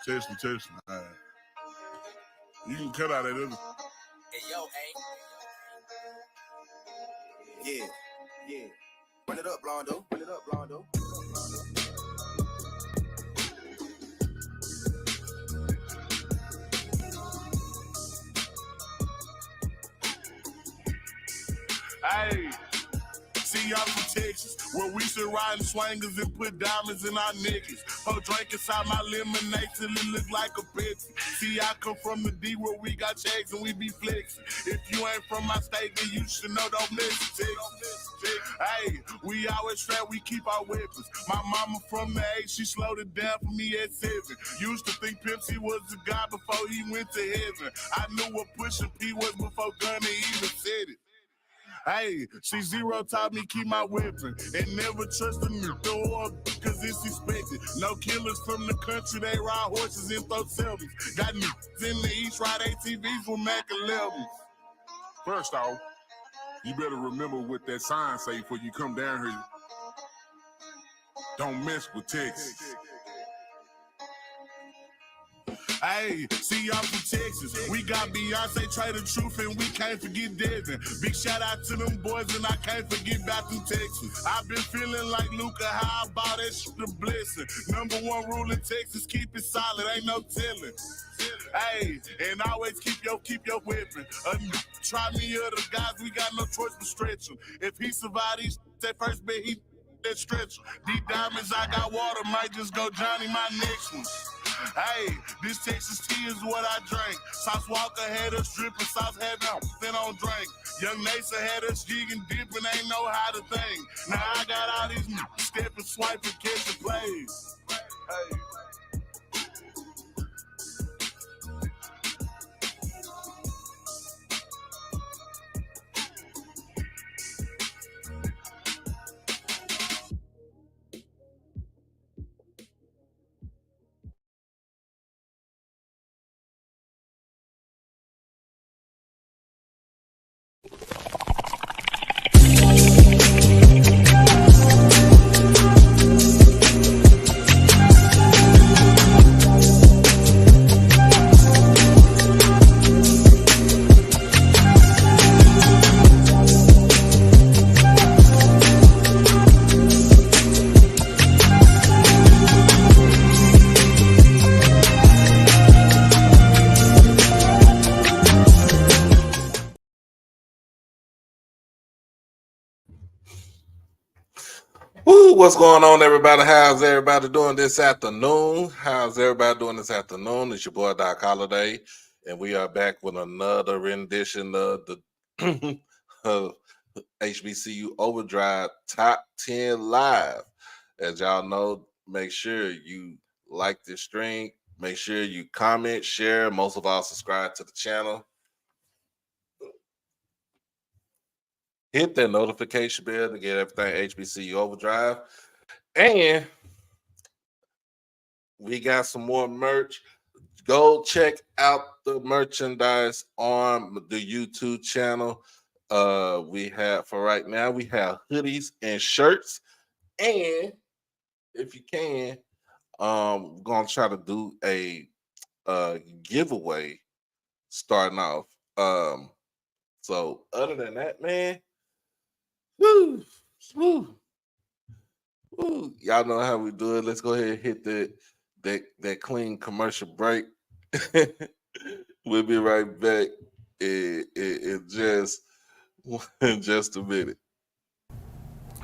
Test me. All right. You can cut out that other. Hey, yo, hey. Yeah. Run it up, Blondo. Hey. See y'all from Texas, where we should ride in swangers and put diamonds in our niggas. Pour drink inside my lemonade till it look like a Pepsi. See, I come from the D where we got checks and we be flexing. If you ain't from my state, then you should know, don't miss it. Hey, we always strapped, we keep our weapons. My mama from the 8, she slowed it down for me at 7. Used to think Pepsi was the guy before he went to heaven. I knew what pushing P was before Gunna even said it. Hey, C0 taught me keep my weapon and never trust a new door cause it's expected. No killers from the country, they ride horses and throw selfies. Got niggas in the East, ride ATVs with Mac 11s. First off, you better remember what that sign say before you come down here. Don't mess with Texas. Hey, see y'all from Texas. We got Beyonce, Trey the Truth, and we can't forget Devin. Big shout out to them boys, and I can't forget back from Texas. I've been feeling like Luca, how about that shit a blessing. Number 1 rule in Texas, keep it solid, ain't no telling. Hey, and always keep your weapon. Try me other guys, we got no choice but stretch them. If he survive these, that first bet, he that stretch. These diamonds, I got water, might just go Johnny my next one. Hey, this Texas tea is what I drank. Sauce Walker had us dripping, Sauce had then on drink. Young Nasa had us jigging, dipping, ain't know how to think. Now I got all these stepping, swiping, catching plays. Hey. What's going on, everybody? How's everybody doing this afternoon? It's your boy Doc Holliday, and we are back with another rendition of the HBCU OverDrive Top 10 Live. As y'all know, make sure you like this stream. Make sure you comment, share, most of all, subscribe to the channel. Hit that notification bell to get everything HBCU OverDrive. And we got some more merch. Go check out the merchandise on the YouTube channel. We have, for right now, we have hoodies and shirts. And if you can, I'm going to try to do a giveaway starting off. So other than that, man, woo. Y'all know how we do it. Let's go ahead and hit that clean commercial break. We'll be right back in just a minute.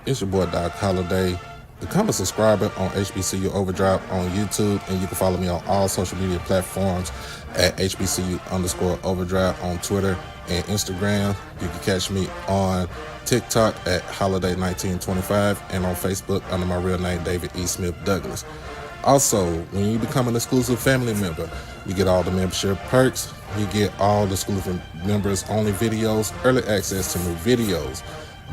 It's your boy Doc Holliday. Become a subscriber on HBCU OverDrive on YouTube, and you can follow me on all social media platforms at HBCU_OverDrive on Twitter and Instagram. You can catch me on TikTok at Holiday1925 and on Facebook under my real name, David E. Smith Douglas. Also, when you become an exclusive family member, you get all the membership perks. You get all the exclusive members only videos, early access to new videos,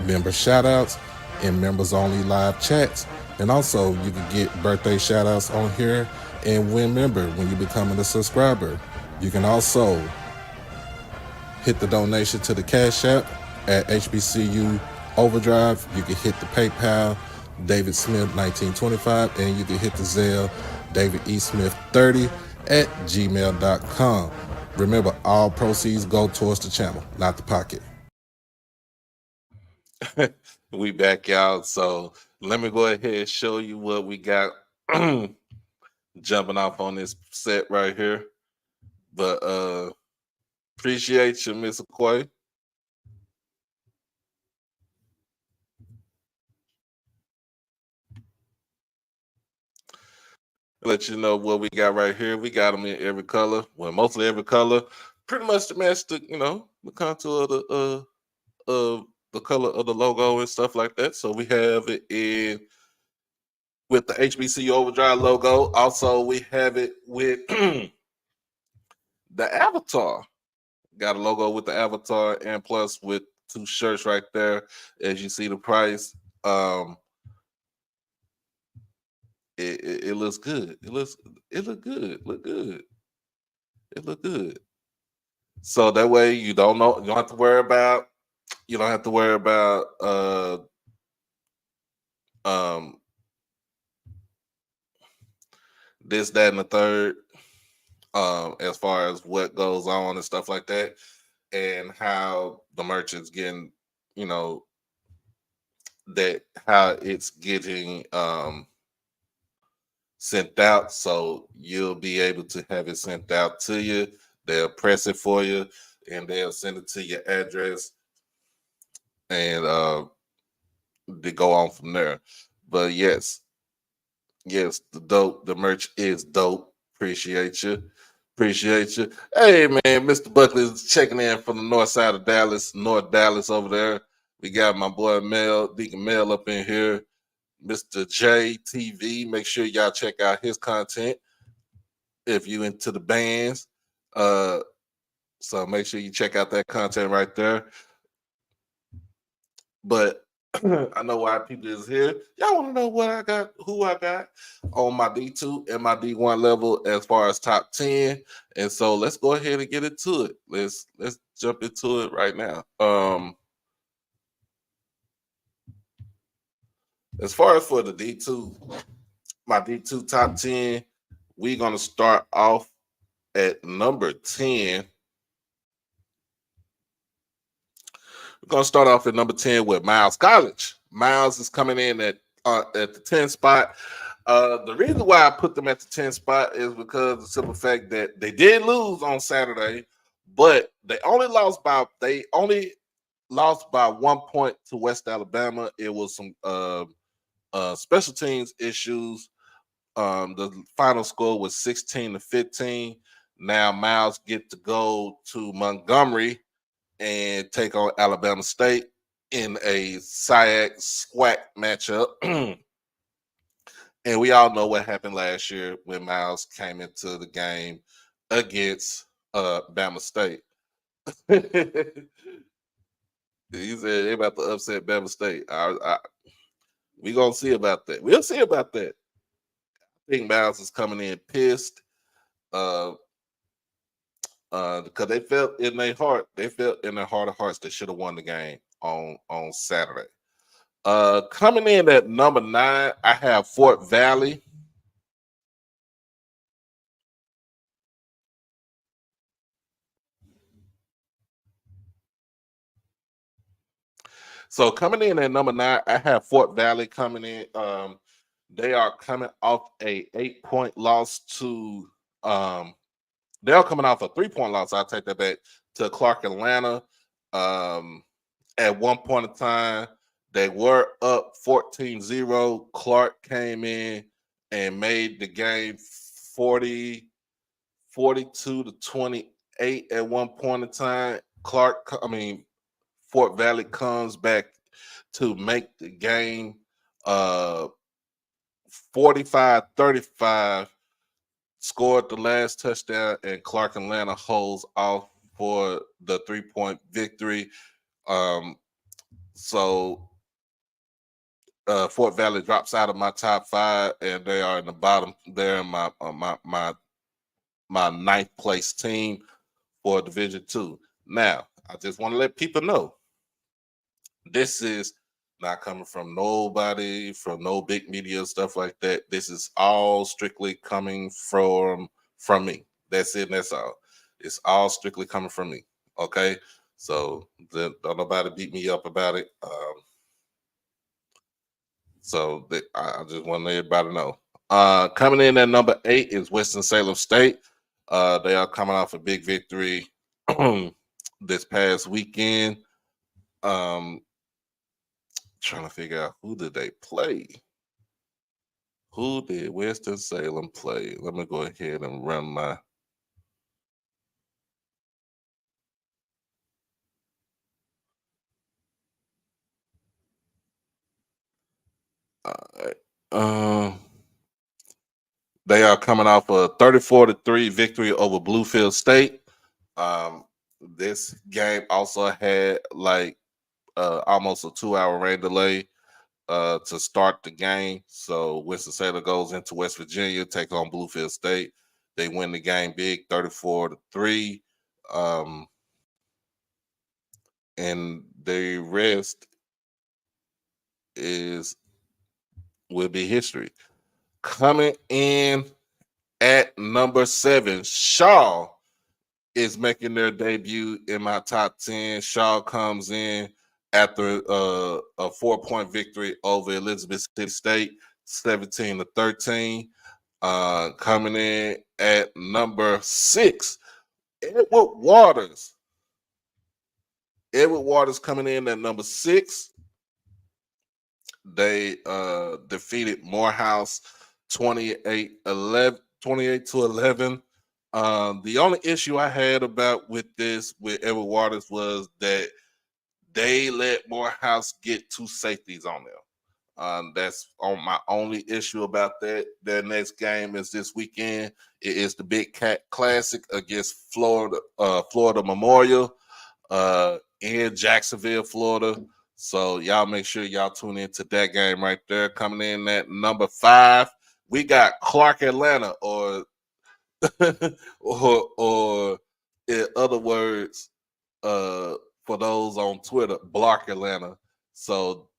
member shout outs, and members only live chats. And also you can get birthday shout outs on here and win member when you become a subscriber. You can also hit the donation to the Cash App at HBCU OverDrive. You can hit the PayPal David Smith 1925, and you can hit the Zelle David E. Smith 30 at gmail.com. Remember, all proceeds go towards the channel, not the pocket. We back, y'all. So let me go ahead and show you what we got jumping off on this set right here. But appreciate you, Mr. Quay. Let you know what we got right here. We got them in every color. Well, mostly every color. Pretty much to match the, the contour of the color of the logo and stuff like that. So we have it in with the HBCU OverDrive logo. Also, we have it with the avatar. Got a logo with the avatar, and plus with 2 shirts right there. As you see the price, it looks good. It look good. Look good. It look good. So that way you don't have to worry about this, that, and the third, as far as what goes on and stuff like that, and how the merch is getting, how it's getting sent out. So you'll be able to have it sent out to you. They'll press it for you, and they'll send it to your address, and they go on from there. But yes, the merch is dope. Appreciate you. Hey man, Mr. Buckley is checking in from the north side of Dallas, North Dallas over there. We got my boy Deacon Mel up in here. Mr. JTV, make sure y'all check out his content if you into the bands. So make sure you check out that content right there. But I know why people is here. Y'all want to know who I got on my D2 and my D1 level as far as top 10. And so let's go ahead and get into it. Let's jump into it right now. As far as for the D2, my D2 top 10, we're going to start off at number 10. We're going to start off at number 10 with Miles College. Miles is coming in at the 10 spot. The reason why I put them at the 10 spot is because of the simple fact that they did lose on Saturday, but they only lost by 1 point to West Alabama. It was some special teams issues. The final score was 16-15. Now Miles get to go to Montgomery and take on Alabama State in a SWAC matchup. And we all know what happened last year when Miles came into the game against Bama State. He said they're about to upset Bama State. We're going to see about that. We'll see about that. I think Miles is coming in pissed because they felt in their heart of hearts they should have won the game on Saturday. Coming in at number 9, I have Fort Valley. So coming in at number 9, I have Fort Valley coming in. They are coming off a 8-point loss to they're coming off a 3-point loss. I'll take that back to Clark Atlanta. At one point in time, they were up 14-0. Clark came in and made the game 42-28 at one point in time. Fort Valley comes back to make the game 45-35. Scored the last touchdown, and Clark Atlanta holds off for the 3-point victory. So Fort Valley drops out of my top 5, and they are in the bottom. They're in my 9th place team for Division II. Now, I just want to let people know this is not coming from nobody, from no big media, stuff like that. This is all strictly coming from me. That's it, and that's all. It's all strictly coming from me. Okay. So don't nobody beat me up about it. I just want everybody to know. Coming in at number 8 is Winston-Salem State. They are coming off a big victory this past weekend. Trying to figure out who did they play. Who did Winston-Salem play? Let me go ahead and run my. They are coming off a 34-3 victory over Bluefield State. This game also had like almost a 2-hour rain delay to start the game. So Winston-Salem goes into West Virginia, take on Bluefield State. They win the game big, 34-3. And the rest will be history. Coming in at number 7, Shaw is making their debut in my top 10. Shaw comes in after a 4-point victory over Elizabeth City State, 17-13. Coming in at number 6, Edward Waters. Edward Waters coming in at number 6. They defeated Morehouse 28-11. The only issue I had with Edward Waters was that they let Morehouse get 2 safeties on them. That's on my only issue about that. Their next game is this weekend. It is the Big Cat Classic against Florida Memorial in Jacksonville, Florida. So y'all make sure y'all tune into that game right there. Coming in at number 5, we got Clark Atlanta, or in other words, for those on Twitter, Blark Atlanta. So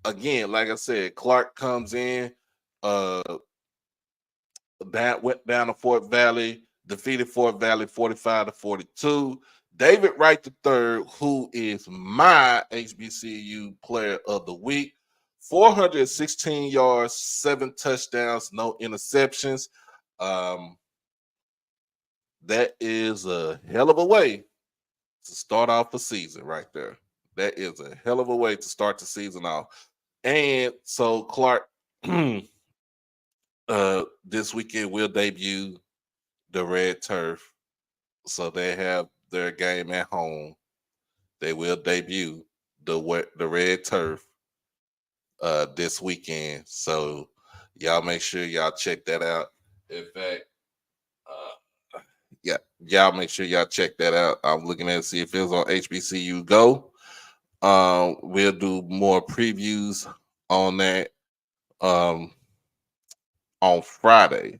again, like I said, Clark comes in, went down to Fort Valley, defeated Fort Valley 45-42. David Wright III, who is my HBCU player of the week, 416 yards, 7 touchdowns, no interceptions. That is a hell of a way to start off the season right there. That is a hell of a way to start the season off. And so Clark this weekend will debut the red turf. So they have their game at home. They will debut the red turf this weekend. So y'all make sure y'all check that out. In fact, y'all make sure y'all check that out. I'm looking at see if it's on HBCU Go. We'll do more previews on that on Friday.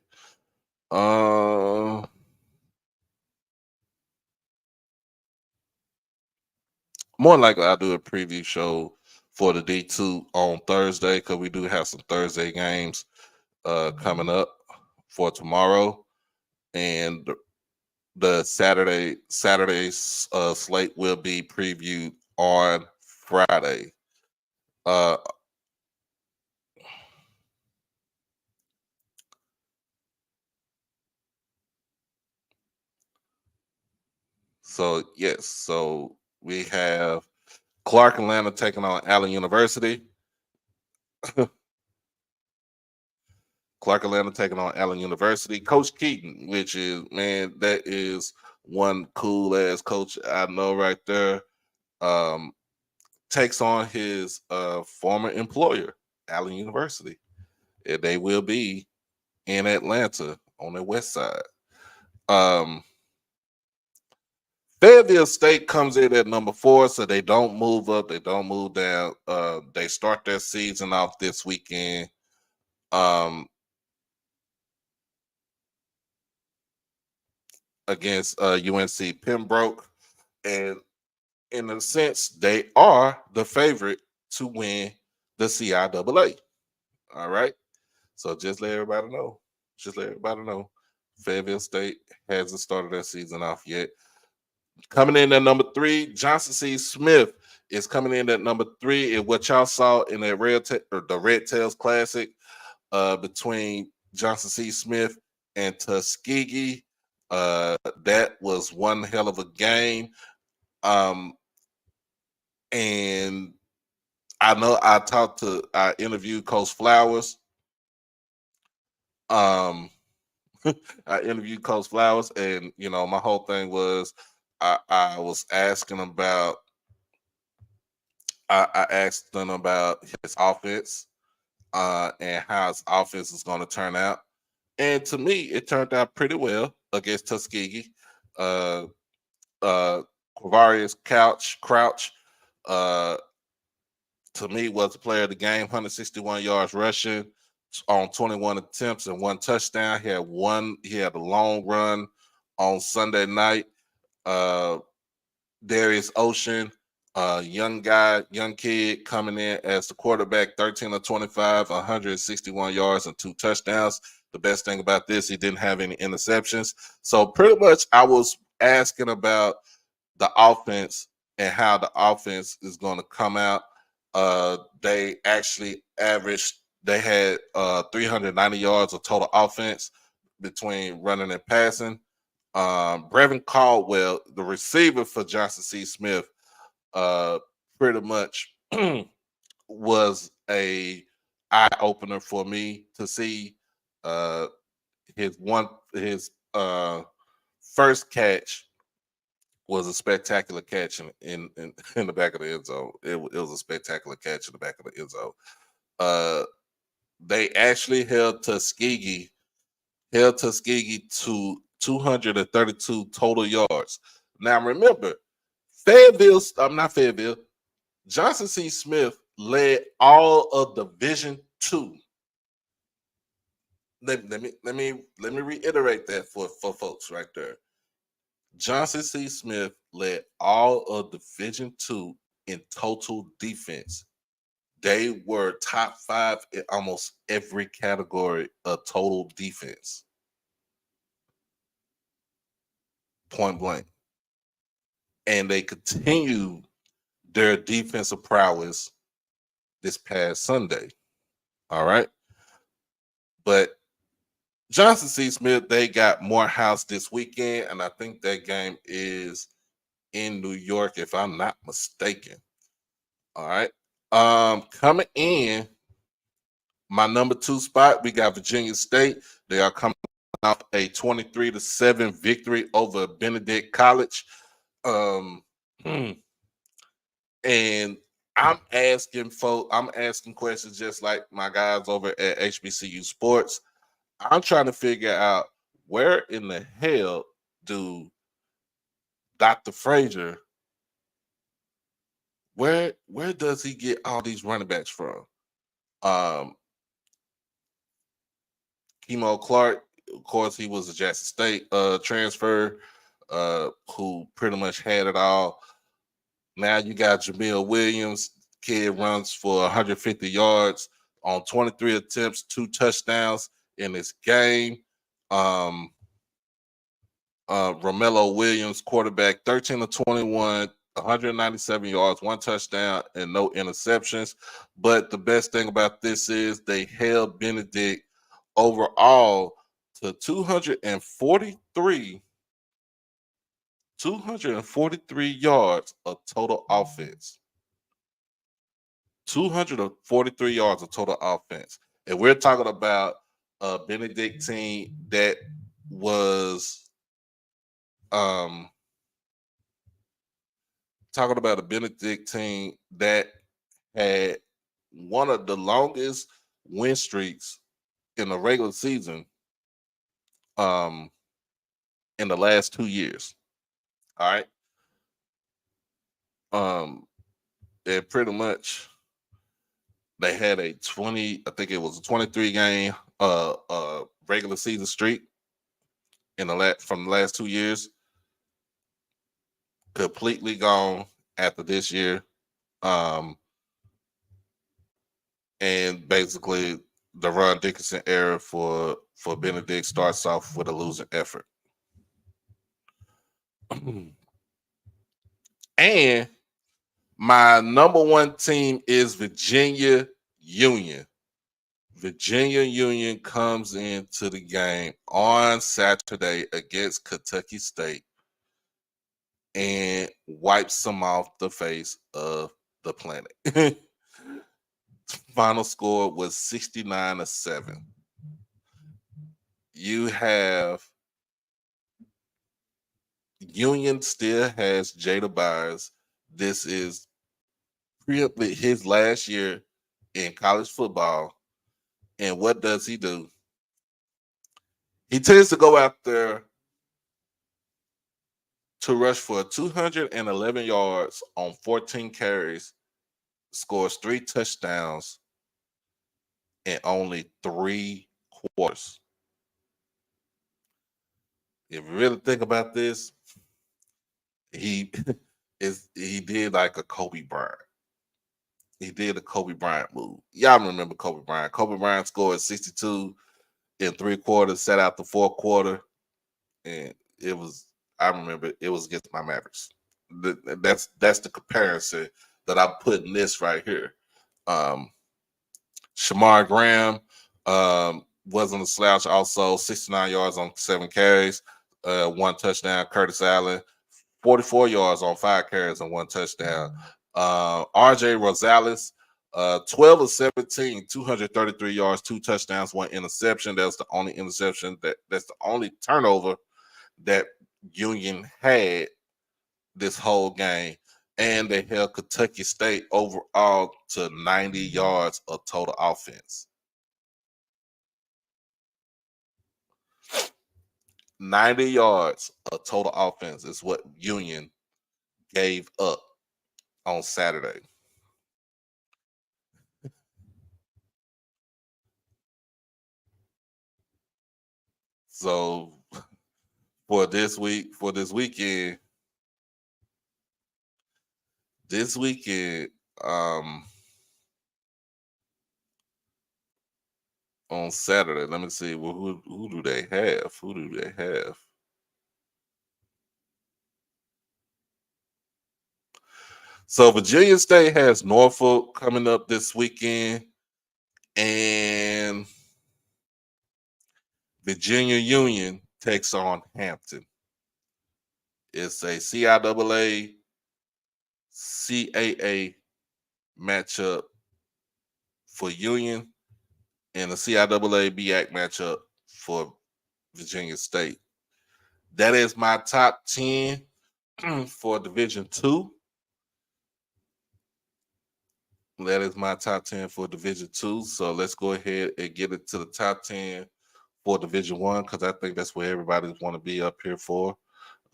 More than likely, I'll do a preview show for the D2 on Thursday because we do have some Thursday games coming up for tomorrow, and the Saturday's slate will be previewed on Friday. So yes, so we have Clark Atlanta taking on Allen University. Clark Atlanta taking on Allen University. Coach Keaton, which is, man, that is one cool ass coach I know right there. Takes on his former employer, Allen University. And they will be in Atlanta on the west side. Fayetteville State comes in at number 4, so they don't move up, they don't move down. They start their season off this weekend. Against UNC Pembroke, and in a sense, they are the favorite to win the CIAA. All right. So just let everybody know. Just let everybody know. Fayetteville State hasn't started their season off yet. Coming in at number 3, Johnson C. Smith is coming in at number 3. And what y'all saw in that the Red Tails Classic between Johnson C. Smith and Tuskegee, that was one hell of a game. And I know I interviewed Coach Flowers. I interviewed Coach Flowers, and my whole thing was I was asking about I asked them about his offense and how his offense is going to turn out. And to me, it turned out pretty well against Tuskegee. Quavarius Crouch, to me, was the player of the game. 161 yards rushing on 21 attempts and 1 touchdown. He had a long run on Sunday night. Darius Ocean, young kid coming in as the quarterback, 13 of 25, 161 yards and 2 touchdowns. The best thing about this, he didn't have any interceptions. So pretty much I was asking about the offense and how the offense is going to come out. They actually they had 390 yards of total offense between running and passing. Brevin Caldwell, the receiver for Johnson C. Smith, pretty much was a eye opener for me to see. His first catch was a spectacular catch in the back of the end zone. It was a spectacular catch in the back of the end zone. They actually held Tuskegee to 232 total yards. Now remember, Johnson C. Smith led all of Division II. Let me reiterate that for folks right there. Johnson C. Smith led all of Division II in total defense. They were top 5 in almost every category of total defense. Point blank. And they continued their defensive prowess this past Sunday. All right. But Johnson C. Smith, they got Morehouse this weekend, and I think that game is in New York, if I'm not mistaken. All right. Coming in, my number 2 spot, we got Virginia State. They are coming off a 23-7 victory over Benedict College. And I'm asking questions just like my guys over at HBCU Sports. I'm trying to figure out where in the hell do Dr. Frazier, where does he get all these running backs from? Kimo Clark, of course, he was a Jackson State transfer who pretty much had it all. Now you got Jamil Williams, kid runs for 150 yards on 23 attempts, 2 touchdowns in this game. Romello Williams, quarterback, 13 of 21, 197 yards, 1 touchdown, and no interceptions. But the best thing about this is they held Benedict overall to 243 yards of total offense. 243 yards of total offense. And we're talking about a Benedict team that was talking about a Benedict team that had one of the longest win streaks in the regular season in the last 2 years. All right. And pretty much they had a 23 game regular season streak from the last 2 years. Completely gone after this year. and basically the Ron Dickinson era for Benedict starts off with a losing effort. And my number one team is Virginia Union. Virginia Union comes into the game on Saturday against Kentucky State and wipes them off the face of the planet. Final score was 69-7. You have Union still has Jada Byers. This is his last year in college football. And what does he do? He tends to go out there to rush for 211 yards on 14 carries, scores 3 touchdowns in only 3 quarters. If you really think about this, he did like a Kobe Bryant. He did a Kobe Bryant move. Y'all remember Kobe Bryant. Kobe Bryant scored 62 in 3 quarters, set out the 4th quarter, and I remember it was against my Mavericks. That's the comparison that I'm putting this right here. Shamar Graham wasn't a slouch. Also, 69 yards on 7 carries, 1 touchdown. Curtis Allen, 44 yards on 5 carries and 1 touchdown. RJ Rosales, 12 of 17, 233 yards, 2 touchdowns, 1 interception. That's the only interception. That's the only turnover that Union had this whole game. And they held Kentucky State overall to 90 yards of total offense. 90 yards of total offense is what Union gave up on Saturday. So for this weekend, on Saturday, let me see. Well, who do they have? Who do they have? So Virginia State has Norfolk coming up this weekend, and Virginia Union takes on Hampton. It's a CIAA CAA matchup for Union and a CIAA BAC matchup for Virginia State. That is my top 10 for Division II. That is my top 10 for Division II. So let's go ahead and get it to the top 10 for Division I, because I think that's where everybody want to be up here for.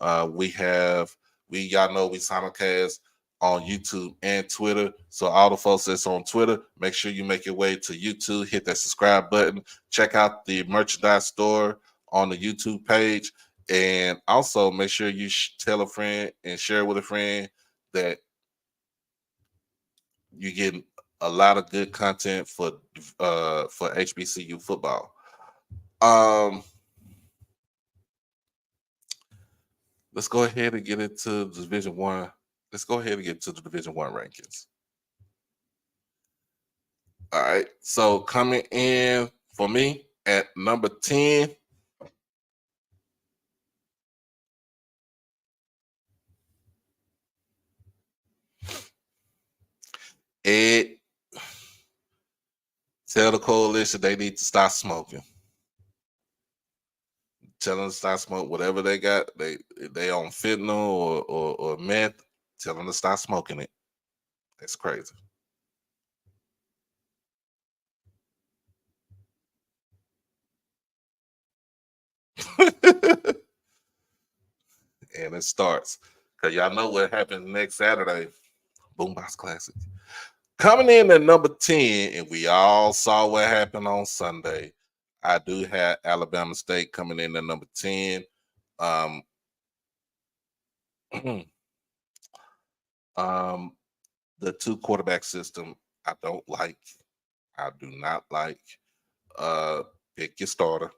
Y'all know we simulcast on YouTube and Twitter. So all the folks that's on Twitter, make sure you make your way to YouTube, hit that subscribe button, check out the merchandise store on the YouTube page, and also make sure you tell a friend and share with a friend that you get a lot of good content for HBCU football. Let's go ahead and get into Division I. Let's go ahead and get to the Division I rankings. All right. So coming in for me at number 10. Ed, tell the coalition they need to stop smoking. Tell them to stop smoking. Whatever they got, they on fentanyl or meth. Tell them to stop smoking it. That's crazy. And it starts. Because y'all know what happens next Saturday. Boombox Classic. Coming in at number 10, and we all saw what happened on Sunday. I do have Alabama State coming in at number 10. The 2 quarterback system I don't like. I do not like pick your starter,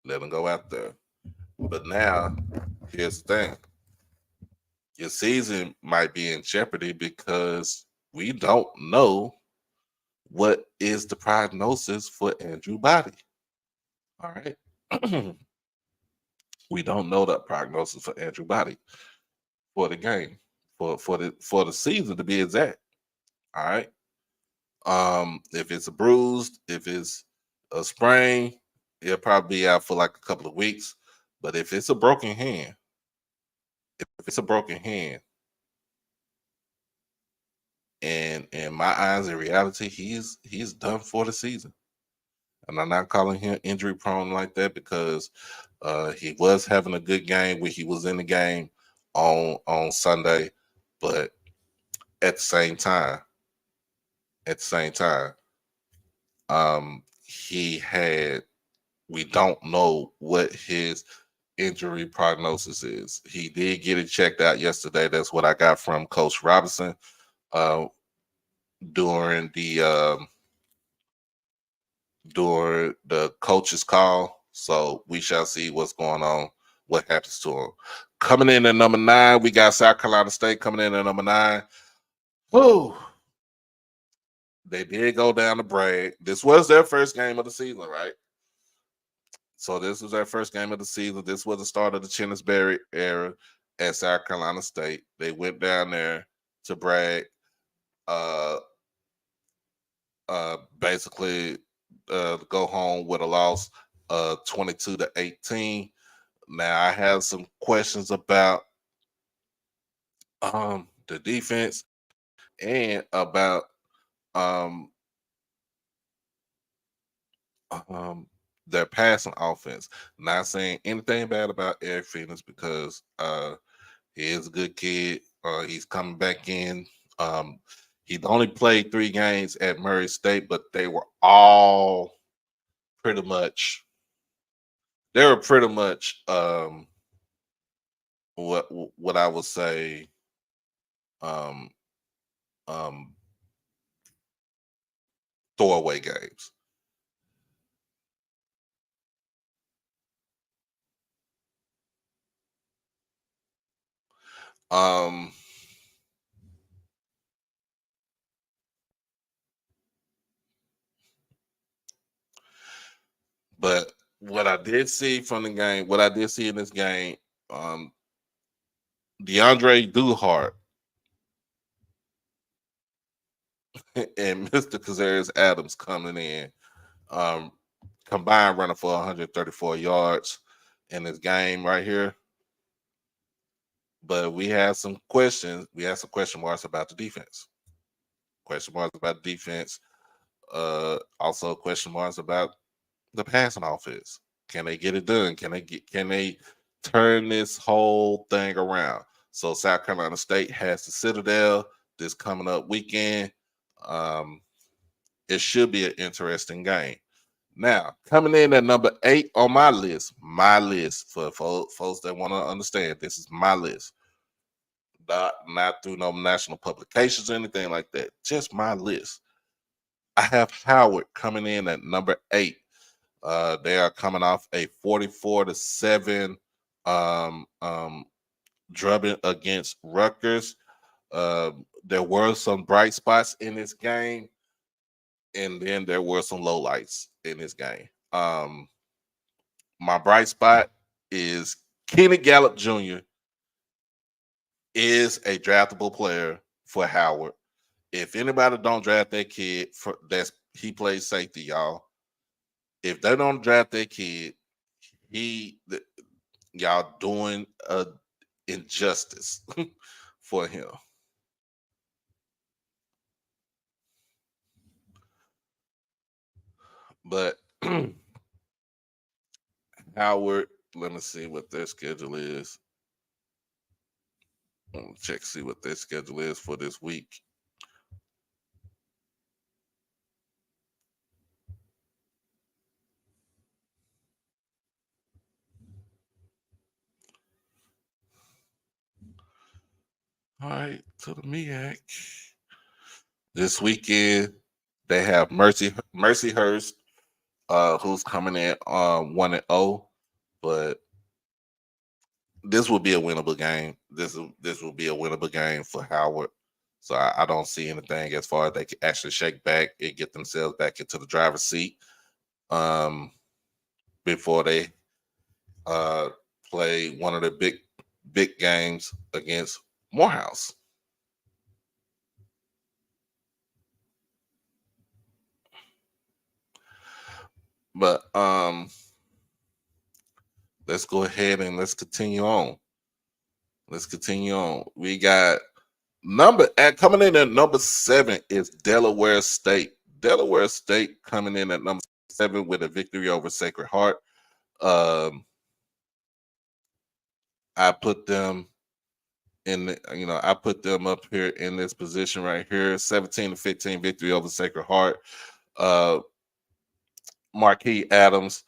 let him go out there. But now, here's the thing. Your season might be in jeopardy because we don't know what is the prognosis for Andrew Body. All right. We don't know that prognosis for Andrew Body for the game, for the season to be exact. All right. If it's a bruised, if it's a sprain, it'll probably be out for like a couple of weeks. But if it's a broken hand, if it's a broken hand, and in my eyes, in reality, he's done for the season. And I'm not calling him injury prone like that because he was having a good game when he was in the game on Sunday, but at the same time, at the same time, he had we don't know what his injury prognosis is. He did get it checked out yesterday. That's what I got from Coach Robinson uh, during the coach's call. So we shall see what's going on, what happens to him. Coming in at number 9, we got South Carolina State coming in at number 9. Whew. They did go down to Bragg. This was their first game of the season, right? So this was their first game of the season. This was the start of the Chennisberry era at South Carolina State. They went down there to Bragg, basically go home with a loss, 22-18. Now I have some questions about the defense and about um, their passing offense. Not saying anything bad about Eric Phoenix because he is a good kid. He's coming back in. He only played 3 games at Murray State, but they were all pretty much. They were pretty much what I would say um, um, throwaway games. Um, but what I did see from the game, what I did see in this game, DeAndre Duhart and Mr. Kazarius Adams coming in, combined running for 134 yards in this game right here. But we had some questions. We had some question marks about the defense. Question marks about the defense. Also question marks about the passing offense. Can they get it done? Can they turn this whole thing around? So South Carolina State has the Citadel this coming up weekend. It should be an interesting game. Now, coming in at number 8 on my list for folks that want to understand, this is my list. Not through no national publications or anything like that. Just my list. I have Howard coming in at number 8. They are coming off a 44-7 drubbing against Rutgers. There were some bright spots in this game, and then there were some lowlights in this game. My bright spot is Keenan Gallup Jr. is a draftable player for Howard. If anybody don't draft that kid, he plays safety, y'all. If they don't draft that kid, y'all doing a injustice for him. But Howard, let me see what their schedule is. Let me check, see what their schedule is for this week. All right, to the MEAC. This weekend, They have Mercy Hurst, who's coming in 1-0, but this will be a winnable game. This will be a winnable game for Howard. So I don't see anything as far as they can actually shake back and get themselves back into the driver's seat before they play one of the big games against Morehouse. But let's go ahead and let's continue on. We got coming in at number 7 is Delaware State. Delaware State coming in at number 7 with a victory over Sacred Heart. I put them I put them up here in this position right here. 17-15 victory over Sacred Heart. Marquis Adams,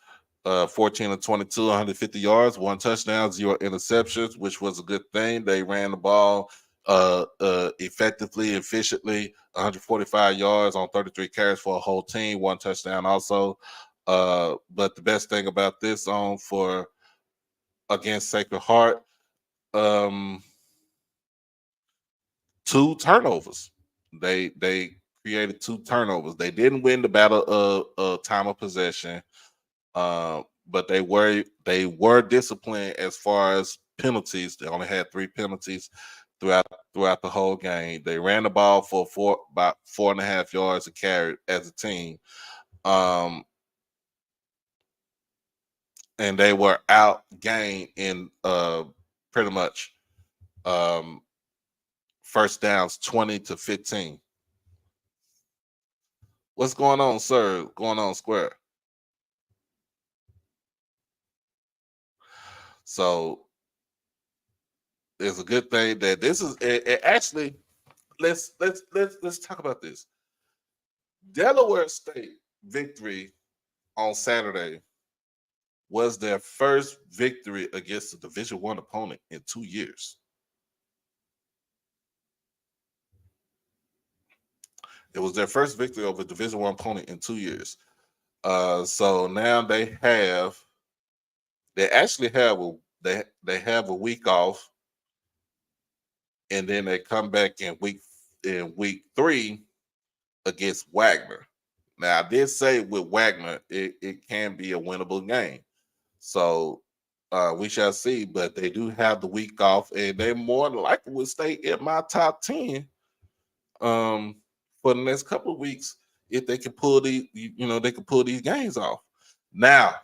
14-22, 150 yards, 1 touchdown, 0 interceptions, which was a good thing. They ran the ball effectively, efficiently, 145 yards on 33 carries for a whole team, 1 touchdown also. But the best thing about this against Sacred Heart, 2 turnovers. They created 2 turnovers. They didn't win the battle of time of possession, but they were disciplined as far as penalties. They only had 3 penalties throughout the whole game. They ran the ball for about 4.5 yards a carry as a team, and they were outgained in pretty much first downs 20-15. What's going on, sir? Going on, Square? So it's a good thing that this is actually. Let's talk about this. Delaware State victory on Saturday was their first victory against a Division I opponent in 2 years. It was their first victory over a Division I opponent in 2 years. So now they actually have a week off, and then they come back in week 3 against Wagner. Now I did say with Wagner it can be a winnable game. So we shall see, but they do have the week off, and they more than likely will stay in my top 10 for the next couple of weeks if they can pull these games off. Now,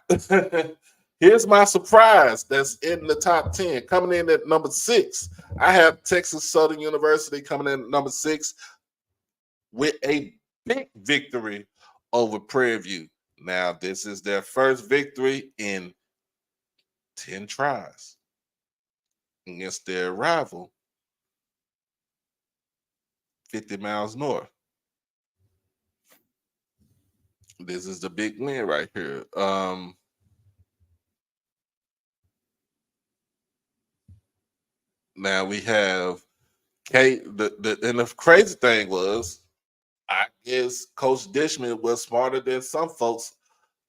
here's my surprise that's in the top 10. Coming in at number 6, I have Texas Southern University coming in at number 6 with a big victory over Prairie View. Now, this is their first victory in 10 tries against their rival, 50 miles north. This is the big win right here. Now we have and the crazy thing was, I guess Coach Dishman was smarter than some folks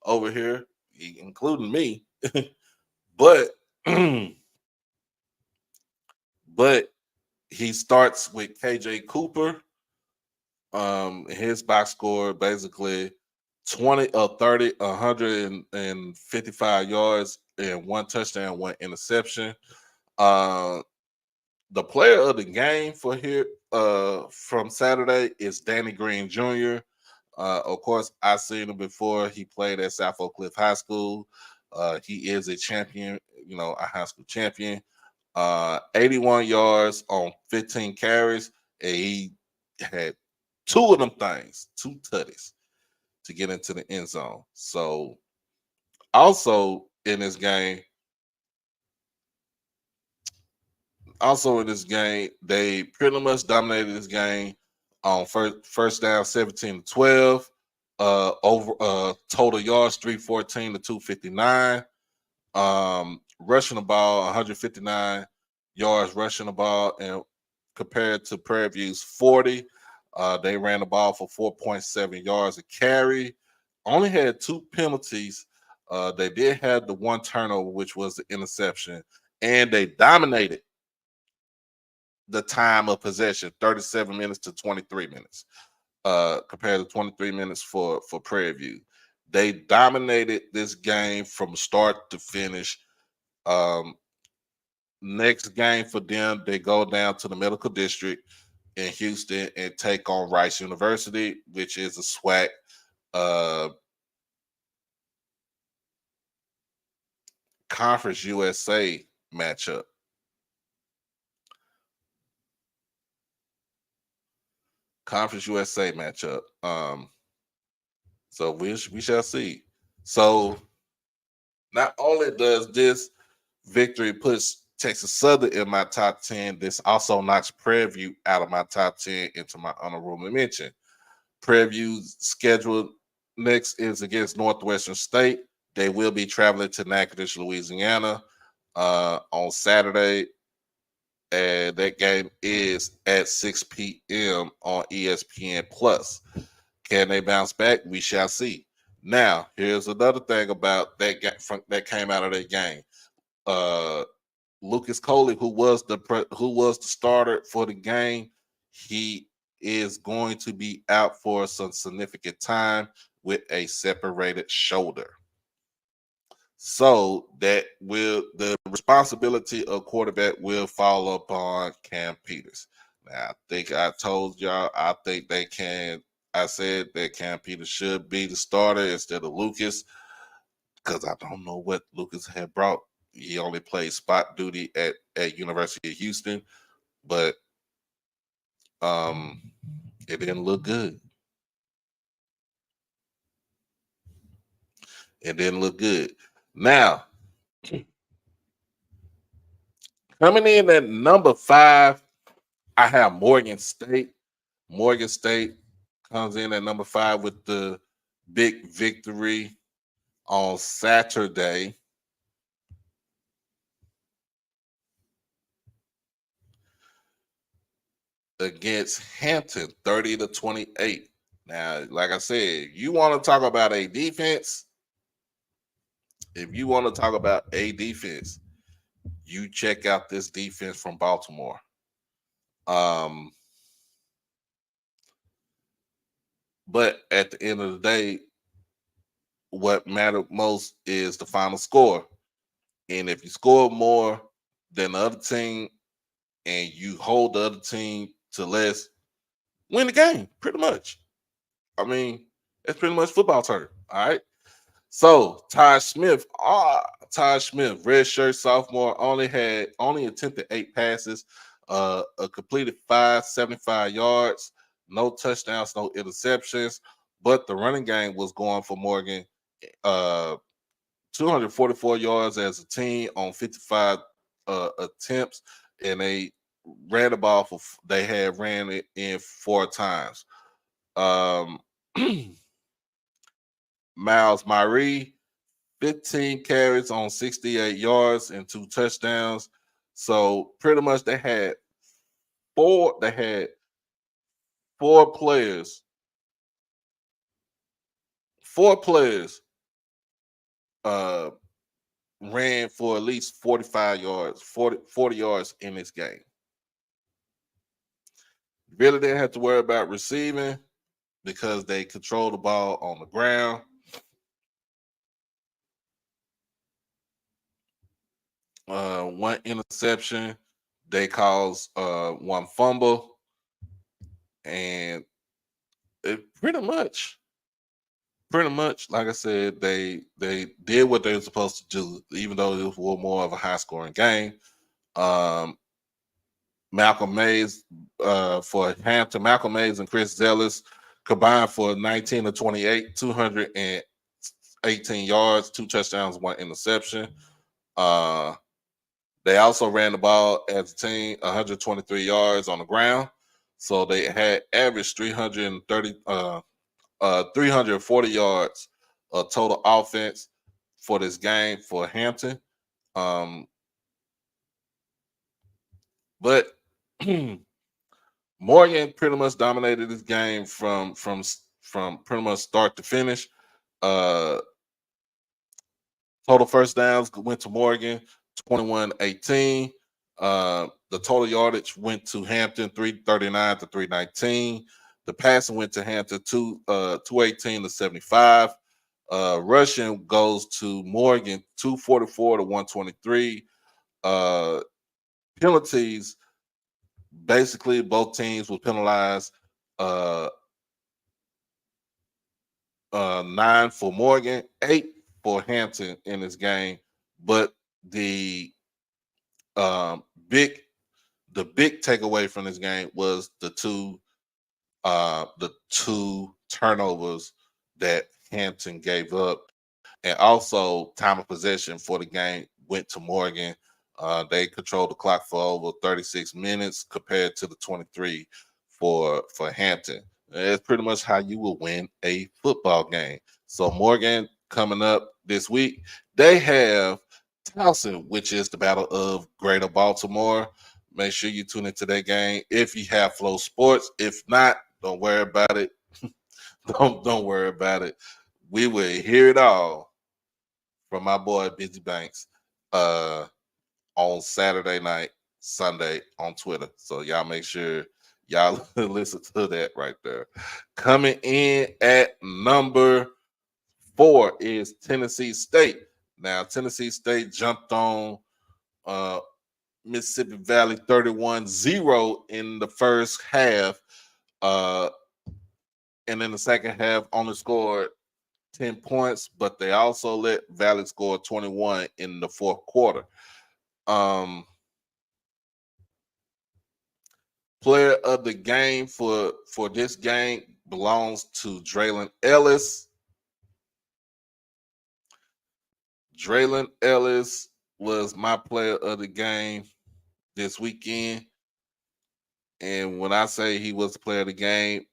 over here, including me. but he starts with KJ Cooper. His box score basically 30, 155 yards and 1 touchdown, 1 interception. The player of the game for here from Saturday is Danny Green Jr. Of course, I've seen him before. He played at South Oak Cliff High School. He is a champion, a high school champion. 81 yards on 15 carries, and he had 2 of them things, 2 tutties to get into the end zone. So, also in this game, they pretty much dominated this game on first down 17-12. Over total yards 314 to 259. Rushing the ball 159 yards rushing the ball, and compared to Prairie View's 40. They ran the ball for 4.7 yards a carry. Only had 2 penalties. They did have the 1 turnover, which was the interception, and they dominated the time of possession, 37 minutes to 23 minutes, compared to 23 minutes for Prairie View. They dominated this game from start to finish. Next game for them, they go down to the Medical District in Houston and take on Rice University, which is a SWAC Conference USA matchup. Conference USA matchup. So we shall see. So not only does this victory puts Texas Southern in my top 10, this also knocks Prairie View out of my top 10 into my honorable mention. Prairie View's schedule next is against Northwestern State. They will be traveling to Natchitoches, Louisiana on Saturday. And that game is at 6 p.m. on ESPN Plus. Can they bounce back? We shall see. Now, here's another thing about that game that came out of that game. Lucas Coley, who was the starter for the game, he is going to be out for some significant time with a separated shoulder. So that the responsibility of quarterback will fall upon Cam Peters. Now, I think I told y'all, I think they can. I said that Cam Peters should be the starter instead of Lucas, because I don't know what Lucas had brought. He only played spot duty at University of Houston, but it didn't look good. It didn't look good. Now, coming in at number 5, I have Morgan State. Morgan State comes in at number 5 with the big victory on Saturday against Hampton, 30-28. Now, like I said, you want to talk about a defense? If you want to talk about a defense, you check out this defense from Baltimore. But at the end of the day, what mattered most is the final score. And if you score more than the other team and you hold the other team to less, win the game, pretty much. I mean, it's pretty much football term. All right. So Ty Smith, redshirt sophomore, only attempted 8 passes, completed 75 yards, no touchdowns, no interceptions. But the running game was going for Morgan, 244 yards as a team on 55 attempts, and they ran the ball they had ran it in 4 times. Miles Myrie, 15 carries on 68 yards and 2 touchdowns. So pretty much they had 4 players. 4 players ran for at least 45 yards, 40 yards in this game. Really didn't have to worry about receiving because they control the ball on the ground. One interception, they caused 1 fumble, and it pretty much, like I said, they did what they were supposed to do, even though it was more of a high scoring game. Malcolm Mays for Hampton, Malcolm Mays and Chris Zellis combined for 19 of 28, 218 yards, 2 touchdowns, 1 interception. They also ran the ball as a team 123 yards on the ground. So they had averaged 340 yards of total offense for this game for Hampton. But Morgan pretty much dominated this game from pretty much start to finish. Total first downs went to Morgan, 21-18. The total yardage went to Hampton, 339 to 319. The passing went to Hampton, 218 to 75. Rushing goes to Morgan, 244 to 123. Penalties, basically both teams were penalized. 9 for Morgan, 8 for Hampton in this game. But the big takeaway from this game was the two turnovers that Hampton gave up, and also time of possession for the game went to Morgan. They controlled the clock for over 36 minutes compared to the 23 for Hampton. That's pretty much how you will win a football game. So Morgan coming up this week, they have Towson, which is the Battle of Greater Baltimore. Make sure you tune into that game if you have Flow Sports. If not, don't worry about it. don't worry about it. We will hear it all from my boy Busy Banks on Saturday night, Sunday on Twitter. So y'all make sure y'all listen to that right there. Coming in at number 4 is Tennessee State. Now, Tennessee State jumped on Mississippi Valley 31-0 in the first half. And in the second half, only scored 10 points, but they also let Valley score 21 in the fourth quarter. Player of the game for this game belongs to Draylon Ellis. Draylon Ellis was my player of the game this weekend. And when I say he was the player of the game,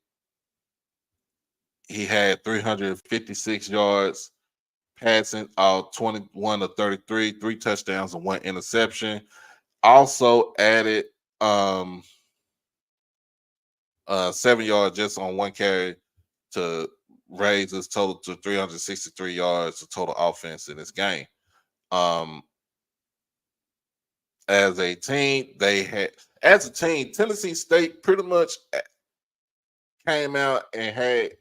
he had 356 yards passing, 21 to 33, 3 touchdowns and 1 interception. Also added 7 yards just on 1 carry to raise his total to 363 yards of total offense in this game. As a team, Tennessee State pretty much came out and had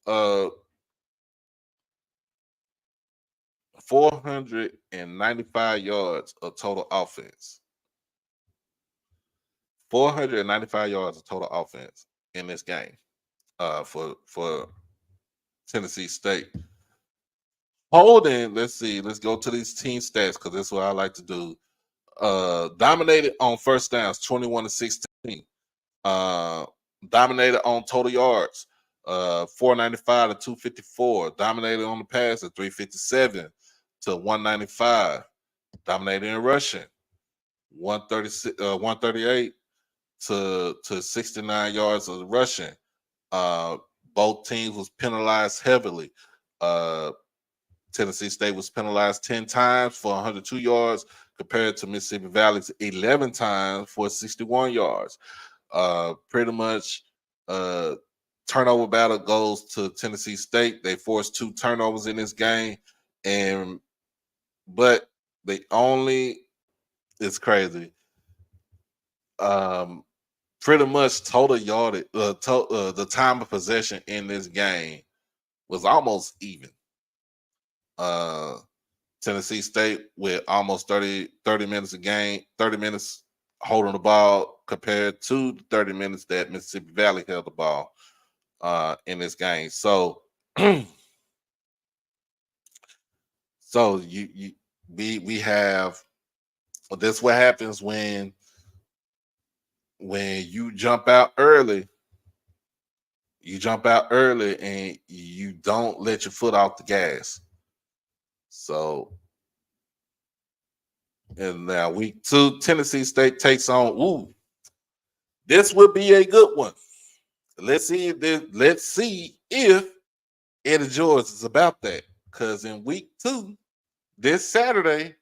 495 yards of total offense. 495 yards of total offense in this game for Tennessee State. Holding, let's go to these team stats because that's what I like to do. Dominated on first downs, 21 to 16. Dominated on total yards, 495 to 254. Dominated on the pass at 357 to 195. Dominated in rushing, 138 to 69 yards of rushing. Both teams was penalized heavily. Tennessee State was penalized 10 times for 102 yards compared to Mississippi Valley's 11 times for 61 yards. Pretty much turnover battle goes to Tennessee State. They forced 2 turnovers in this game, but they only, it's crazy. Pretty much total yardage, the time of possession in this game was almost even. Tennessee State with almost 30 minutes a game, 30 minutes holding the ball compared to the 30 minutes that Mississippi Valley held the ball in this game. So, we have, this what happens when you jump out early. You jump out early and you don't let your foot off the gas. So, and now week 2, Tennessee State takes on. This would be a good one. Let's see if Eddie George is about that. Because in week 2, this Saturday,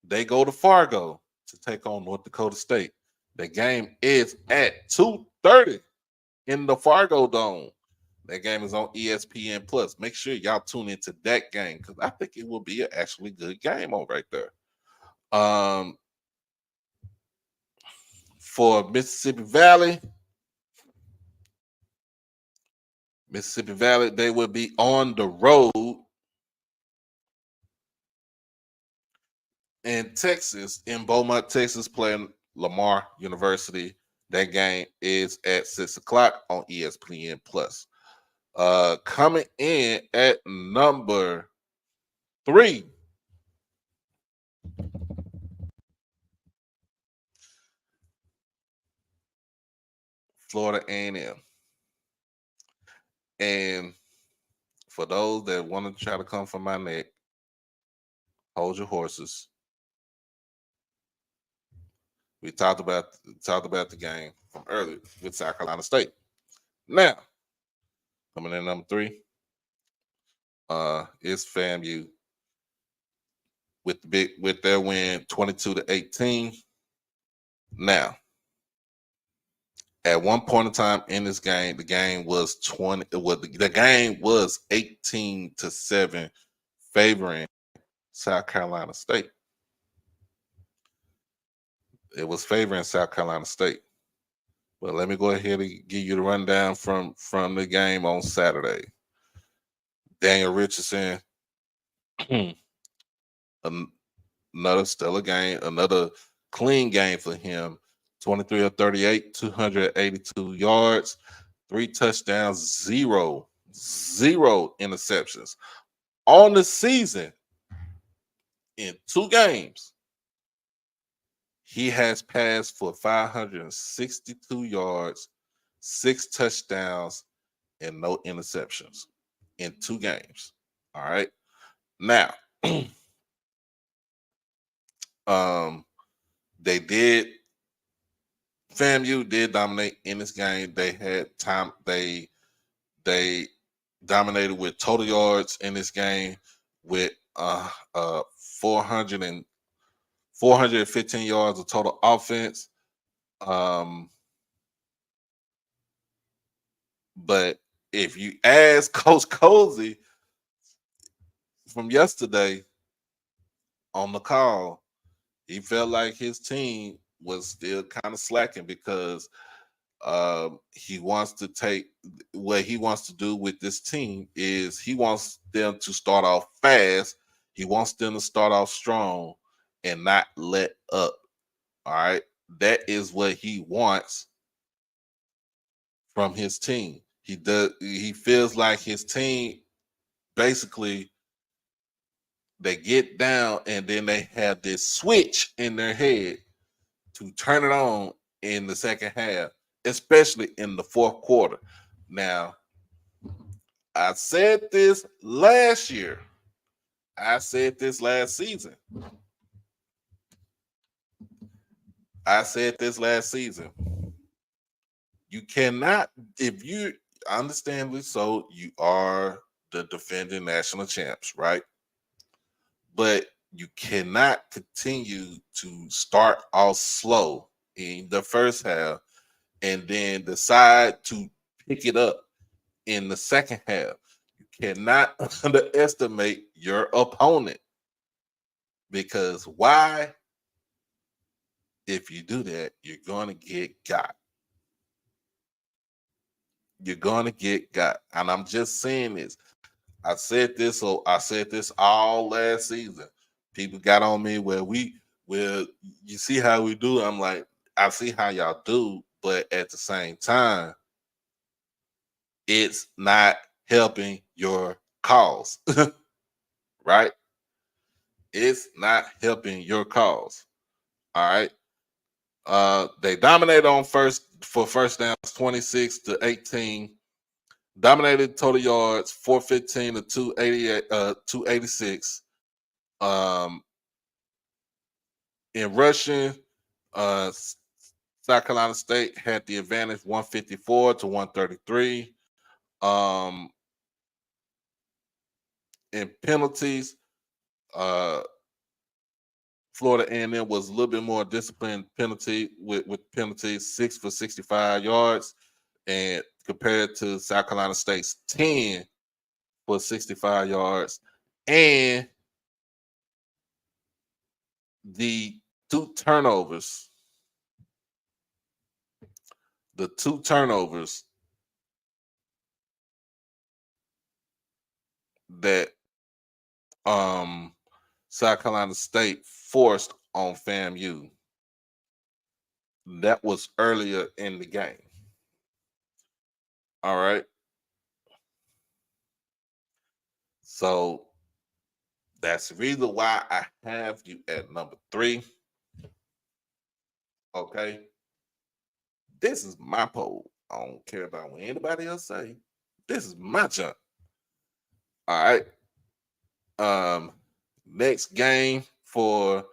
they go to Fargo to take on North Dakota State. The game is at 2:30 23:30 in the Fargo Dome. That game is on ESPN Plus. Make sure y'all tune into that game because I think it will be an actually good game on right there. For Mississippi Valley, they will be on the road in Texas, in Beaumont, Texas, playing Lamar University. That game is at 6 o'clock on ESPN Plus. Coming in at number 3, Florida A&M. And for those that want to try to come for my neck, hold your horses. We talked about the game from earlier with South Carolina State. Now, coming in number 3, is FAMU with their win 22-18. Now, at one point in time in this game, the game was 18-7 favoring South Carolina State. It was favoring South Carolina State. But let me go ahead and give you the rundown from the game on Saturday. Daniel Richardson, another stellar game, another clean game for him. 23 of 38, 282 yards, 3 touchdowns, zero interceptions. On the season, in 2 games, he has passed for 562 yards, 6 touchdowns, and no interceptions in 2 games. All right. Now, FAMU did dominate in this game. They had time. They dominated with total yards in this game with 415 yards of total offense. But if you ask Coach Cozy from yesterday on the call, he felt like his team was still kind of slacking because he wants to take what he wants to do with this team is he wants them to start off fast. He wants them to start off strong and not let up. All right. That is what he wants from his team. He feels like his team basically they get down and then they have this switch in their head to turn it on in the second half, especially in the fourth quarter. Now, I said this last year. I said this last season. You cannot, if you understandably so, you are the defending national champs, right? But you cannot continue to start off slow in the first half and then decide to pick it up in the second half. You cannot underestimate your opponent because why? If you do that, you're going to get got. You're going to get got. And I'm just saying this. I said this all last season. People got on me where you see how we do. I'm like, I see how y'all do, but at the same time, it's not helping your cause. Right? It's not helping your cause. All right. They dominated on first downs, 26-18. Dominated total yards, 415 to 286. In rushing, South Carolina State had the advantage, 154 to 133. In penalties, Florida A&M was a little bit more disciplined penalty with penalties, 6 for 65 yards, and compared to South Carolina State's 10 for 65 yards, and the two turnovers that South Carolina State forced on FAMU, that was earlier in the game. All right. So that's the reason why I have you at number 3. Okay. This is my poll. I don't care about what anybody else say. This is my jump. All right. Next game for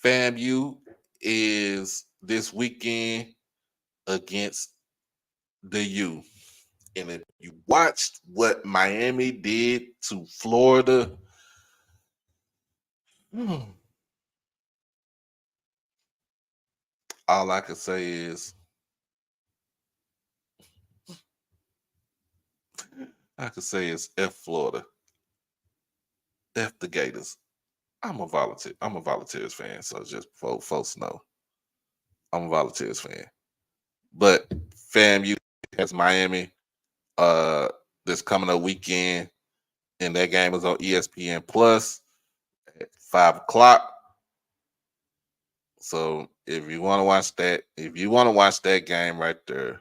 FAMU is this weekend against the U. And if you watched what Miami did to Florida, all I can say is F Florida. F the Gators. I'm a Volunteers fan, so just folks know. I'm a Volunteers fan. But FAMU has Miami this coming up weekend, and that game is on ESPN Plus at 5:00. So if you want to watch that game right there,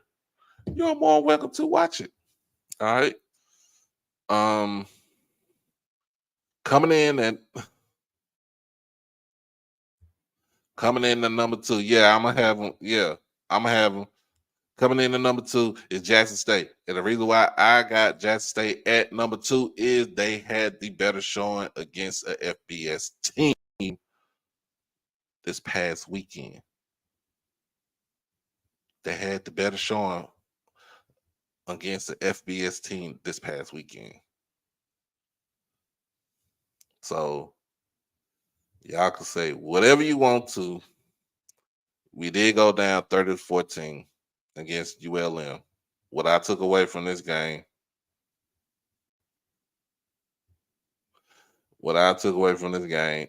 you're more welcome to watch it. All right. Coming in at number 2. Yeah, I'm gonna have them. Coming in at number 2 is Jackson State. And the reason why I got Jackson State at number 2 is they had the better showing against a FBS team this past weekend. They had the better showing against the FBS team this past weekend. So y'all can say whatever you want to. We did go down 30-14 against ULM. What I took away from this game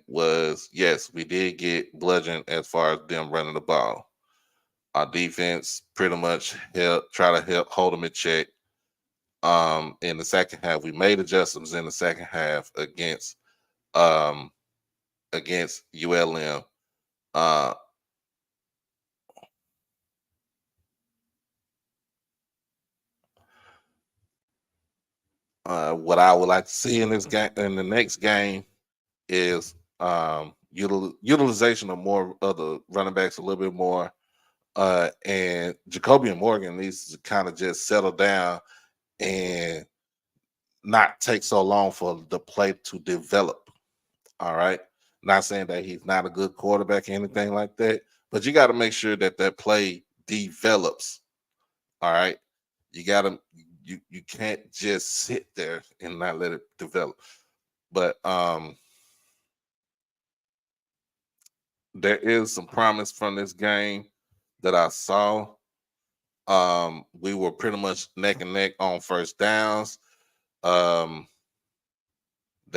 was, yes, we did get bludgeoned as far as them running the ball. Our defense pretty much try to help hold them in check. In the second half, we made adjustments in the second half against ULM. What I would like to see in this game, in the next game, is utilization of more of the running backs a little bit more. And Jacobian Morgan needs to kind of just settle down and not take so long for the play to develop. All right. Not saying that he's not a good quarterback or anything like that, but you got to make sure that play develops. All right. You got to, you can't just sit there and not let it develop. But there is some promise from this game that I saw. We were pretty much neck and neck on first downs. They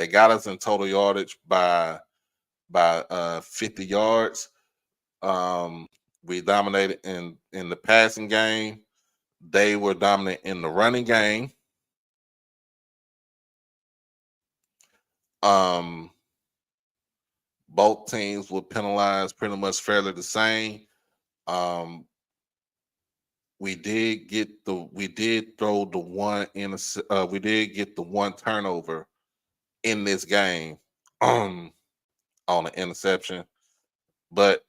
got us in total yardage by 50 yards. We dominated in the passing game. They were dominant in the running game. Both teams were penalized pretty much fairly the same. We did throw the one we did get the one turnover in this game on an interception, but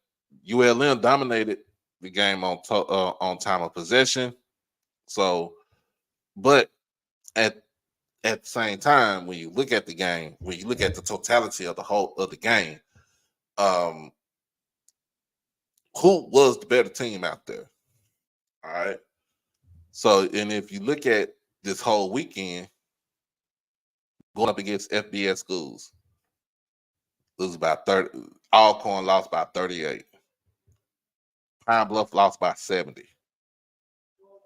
ULM dominated the game on time of possession. So, but at the same time, when you look at the game, when you look at the totality of the whole of the game, who was the better team out there? All right. So, and if you look at this whole weekend going up against FBS schools, it was about 30. Alcorn lost by 38. Pine Bluff lost by 70.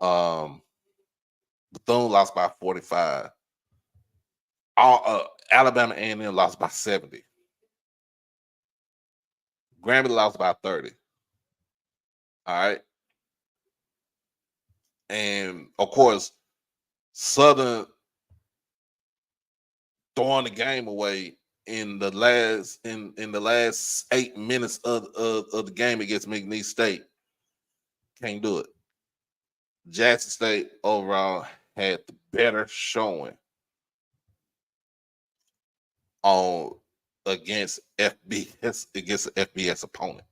Bethune lost by 45. Alabama A&M lost by 70. Grambling lost by 30. All right. And of course, Southern throwing the game away in the last 8 minutes of the game against McNeese State. Can't do it. Jackson State overall had the better showing on against an FBS opponent.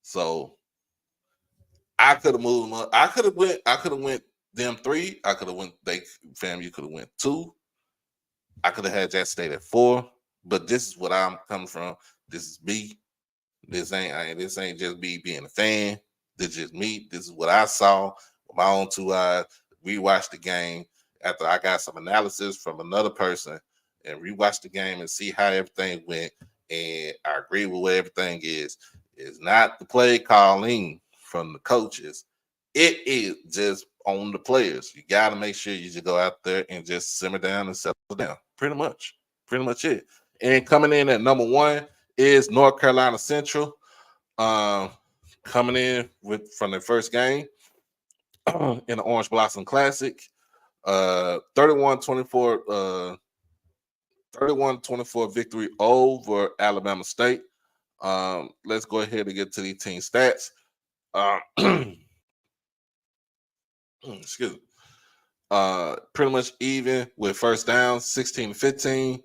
So I could have moved them up. I could have went them 3. I could have went FAMU could have went 2. I could have had Jackson State at 4. But this is what I'm coming from. This is me. This ain't just me being a fan. This is just me. This is what I saw with my own 2 eyes. Rewatched the game after I got some analysis from another person and rewatched the game and see how everything went. And I agree with what everything is. It's not the play calling from the coaches. It is just on the players. You got to make sure you just go out there and just simmer down and settle down. Pretty much it. And coming in at number 1 is North Carolina Central. Coming in from their first game in the Orange Blossom Classic. 31-24 victory over Alabama State. Let's go ahead and get to the team stats. Excuse me. Pretty much even with first down, 16-15.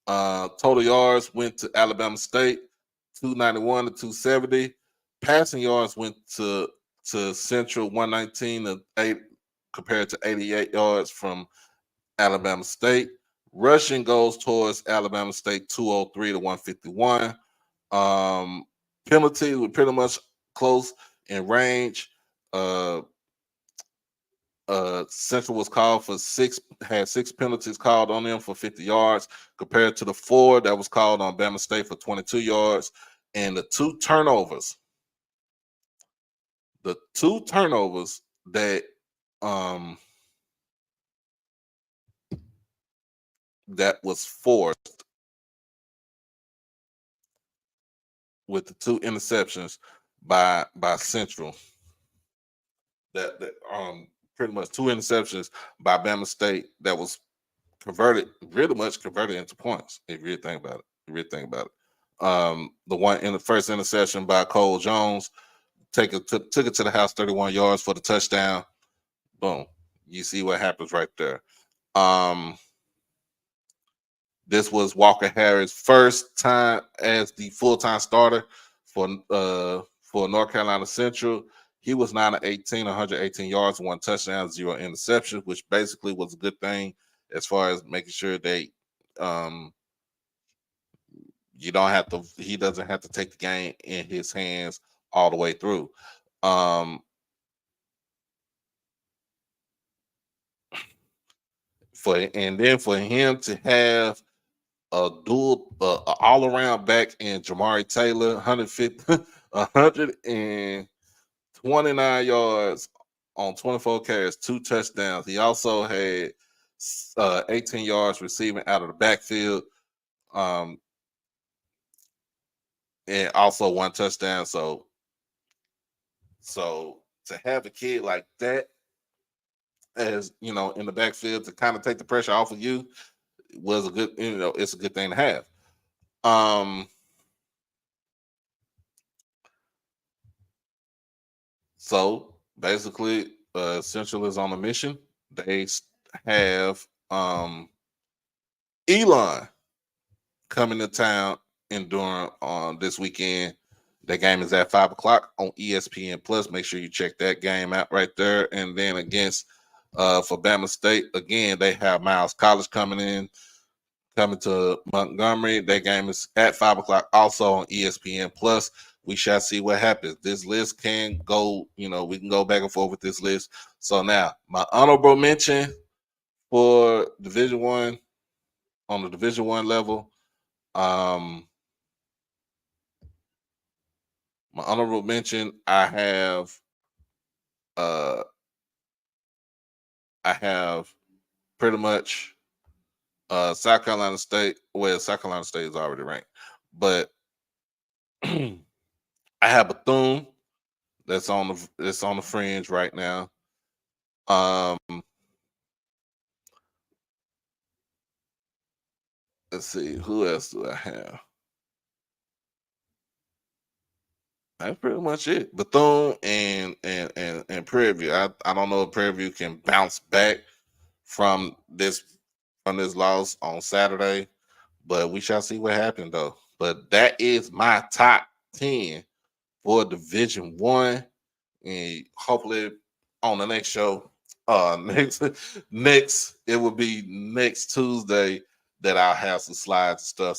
Total yards went to Alabama State, 291 to 270. Passing yards went to Central, 119 to 8, compared to 88 yards from Alabama State. Rushing goes towards Alabama State, 203 to 151. Penalties were pretty much close in range. Central was called for 6 penalties called on them for 50 yards, compared to the 4 that was called on Bama State for 22 yards. And the 2 turnovers that that was forced with the 2 interceptions by Central. That pretty much 2 interceptions by Bama State that was converted into points. If you really think about it, the one in the first interception by Cole Jones took it to the house, 31 yards for the touchdown. Boom, you see what happens right there. This was Walker Harris' first time as the full-time starter for North Carolina Central. He was 9-18, 118 yards, 1 touchdown, 0 interceptions, which basically was a good thing as far as making sure they he doesn't have to take the game in his hands all the way through. For him to have a dual all-around back in Jamari Taylor, 129 yards on 24 carries, 2 touchdowns. He also had 18 yards receiving out of the backfield, and also 1 touchdown. So to have a kid like that, as you know, in the backfield to kind of take the pressure off of you, was a good, it's a good thing to have. So basically, Central is on a mission. They have Elon coming to town in Durham on this weekend. That game is at 5:00 on ESPN Plus. Make sure you check that game out right there. And then against for Bama State, again, they have Miles College coming to Montgomery. That game is at 5:00 also on ESPN Plus. We shall see what happens. This list can go, we can go back and forth with this list. So now, my honorable mention for Division I, on the Division I level, My honorable mention, I have pretty much South Carolina State. Well, South Carolina State is already ranked, but I have Bethune that's on the fringe right now. Let's see, who else do I have? That's pretty much it. Bethune and Prairie View. I don't know if Prairie View can bounce back from this loss on Saturday, but we shall see what happens though. But that is my top 10 for Division One, and hopefully on the next show, next it will be next Tuesday that I'll have some slides and stuff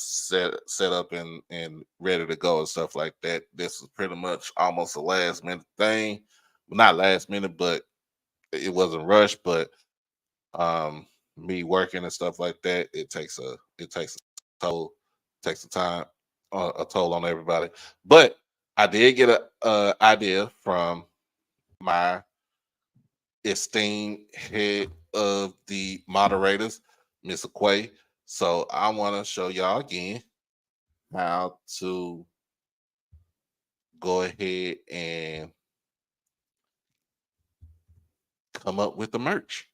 set up and ready to go and stuff like that. This is pretty much almost a last minute thing, not last minute, but it wasn't rushed. But me working and stuff like that, it takes a toll, takes a time, a toll on everybody. But I did get a idea from my esteemed head of the moderators, Miss Aquay. So I want to show y'all again how to go ahead and come up with the merch.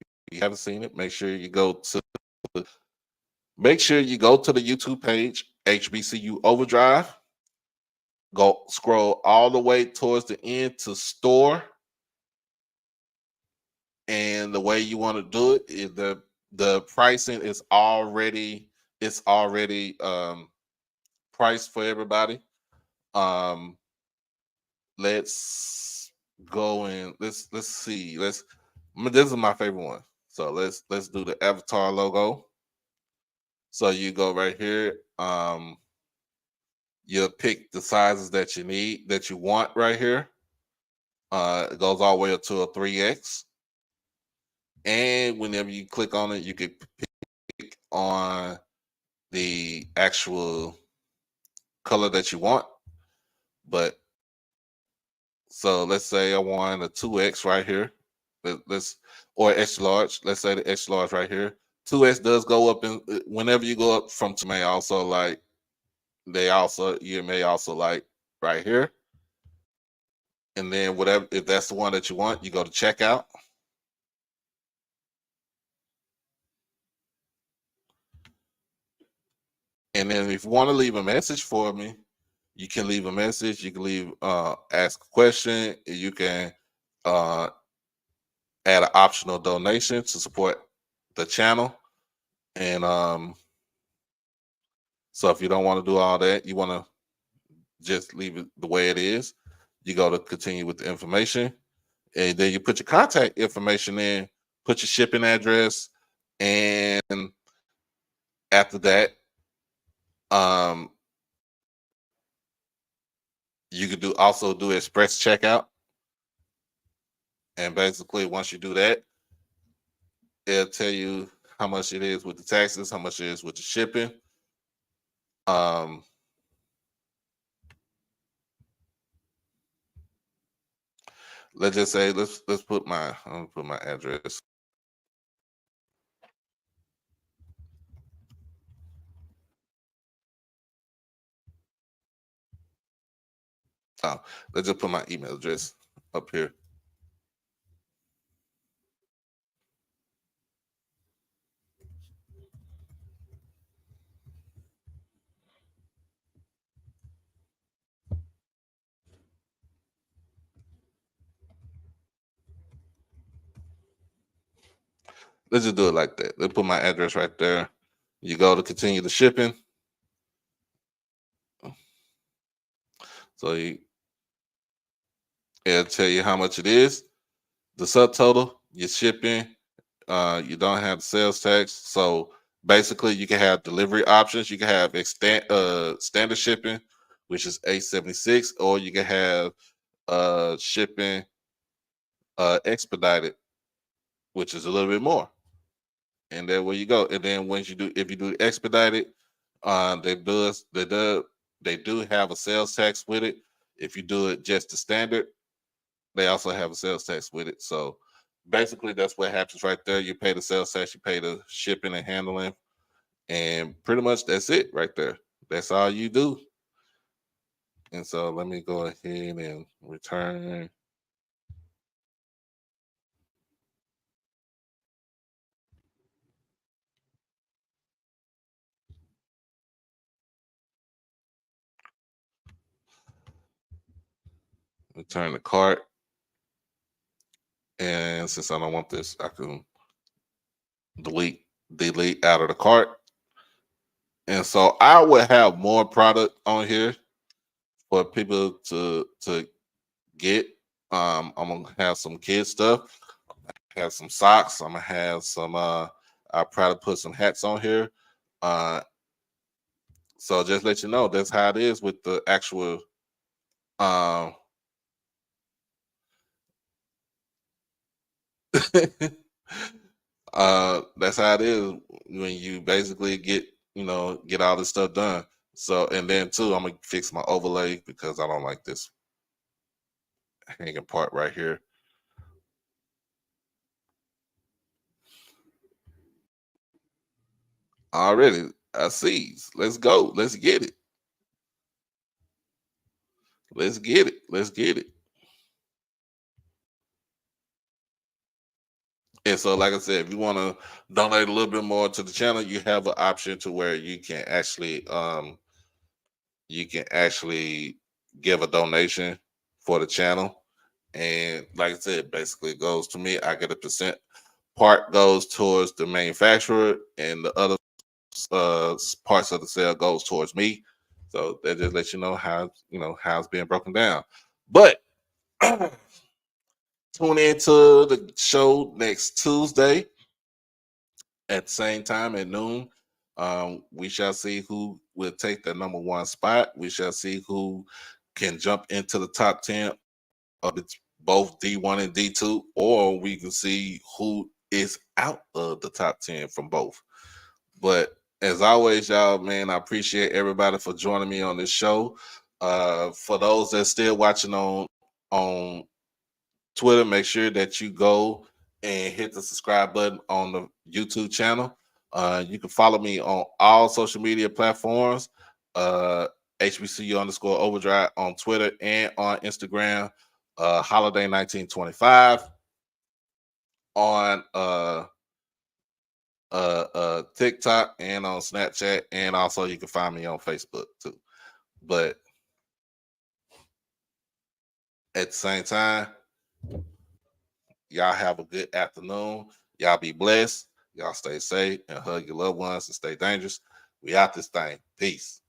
If you haven't seen it, make sure you go to the YouTube page, HBCU OverDrive. Go scroll all the way towards the end to store. And the way you want to do it is the pricing is already priced for everybody. Let's go and let's see. This is my favorite one. So let's do the avatar logo. So you go right here. You'll pick the sizes that you need, that you want right here. It goes all the way up to a 3X. And whenever you click on it, you can pick on the actual color that you want. But so let's say I want a 2X right here. Or extra large. Let's say the extra large right here. 2X does go up, and whenever you go up from you may also like right here. And then whatever, if that's the one that you want, you go to checkout. And then if you want to leave a message for me, you can leave a message. You can leave ask a question. You can add an optional donation to support the channel. And so if you don't want to do all that, you want to just leave it the way it is, you go to continue with the information. And then you put your contact information in, put your shipping address, and after that, you could also do express checkout. And basically, once you do that, it'll tell you how much it is with the taxes, how much it is with the shipping. Let's just say let's put my address. Oh, let's just put my email address up here. Let's just do it like that. Let's put my address right there. You go to continue the shipping. So it'll tell you how much it is, the subtotal, your shipping. You don't have the sales tax. So basically, you can have delivery options. You can have standard shipping, which is $8.76, or you can have shipping expedited, which is a little bit more. And there where you go. And then if you do expedited, they do They do have a sales tax with it. If you do it just the standard, they also have a sales tax with it. So basically, that's what happens right there. You pay the sales tax, you pay the shipping and handling, and pretty much that's it right there. That's all you do. And so let me go ahead and return. Return the cart. And since I don't want this, I can delete out of the cart. And so I would have more product on here for people to get. I'm gonna have some kid stuff, have some socks. I'm gonna have some I'll probably put some hats on here. So just let you know that's how it is with the actual that's how it is when you basically get get all this stuff done. So and then too, I'm gonna fix my overlay because I don't like this hanging part right here. Already, I see. Let's go. Let's get it. Let's get it. Let's get it. And so, like I said, if you want to donate a little bit more to the channel, you have an option to where you can actually give a donation for the channel. And like I said, basically it goes to me. I get a percent. Part goes towards the manufacturer, and the other parts of the sale goes towards me. So that just lets you know how it's being broken down. But tune into the show next Tuesday at the same time at noon. We shall see who will take the number one spot. We shall see who can jump into the top 10 of both D1 and D2, or we can see who is out of the top 10 from both. But as always, y'all, man, I appreciate everybody for joining me on this show. For those that still watching on Twitter, make sure that you go and hit the subscribe button on the YouTube channel. You can follow me on all social media platforms, HBCU _overdrive on Twitter and on Instagram, Holliday 1925 on TikTok and on Snapchat, and also you can find me on Facebook too. But at the same time, y'all have a good afternoon. Y'all be blessed. Y'all stay safe and hug your loved ones and stay dangerous. We out this thing. Peace.